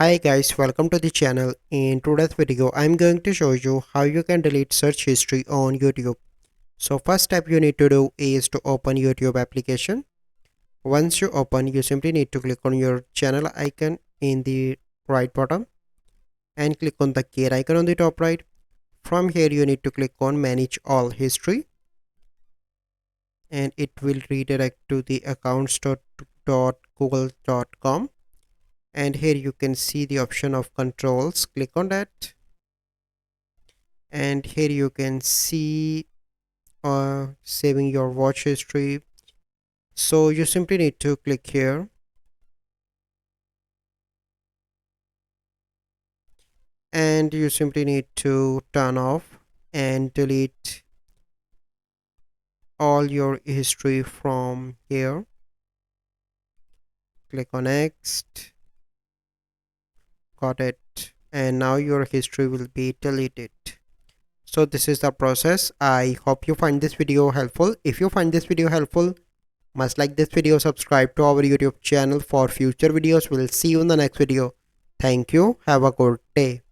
Hi guys, welcome to the channel. In today's video, I'm going to show you how you can delete search history on YouTube. So first step you need to do is to open YouTube application. Once you open, you simply need to click on your channel icon in the right bottom and click on the gear icon on the top right. From here, you need to click on manage all history and it will redirect to the accounts.google.com. And here you can see the option of controls. Click on that and here you can see saving your watch history. So you simply need to click here and you simply need to turn off and delete all your history from here. Click on next. Got it. And now your history will be deleted. So this is the process. I hope you find this video helpful. If you find this video helpful, must like this video, subscribe to our YouTube channel for future videos. We'll see you in the next video. Thank you. Have a good day.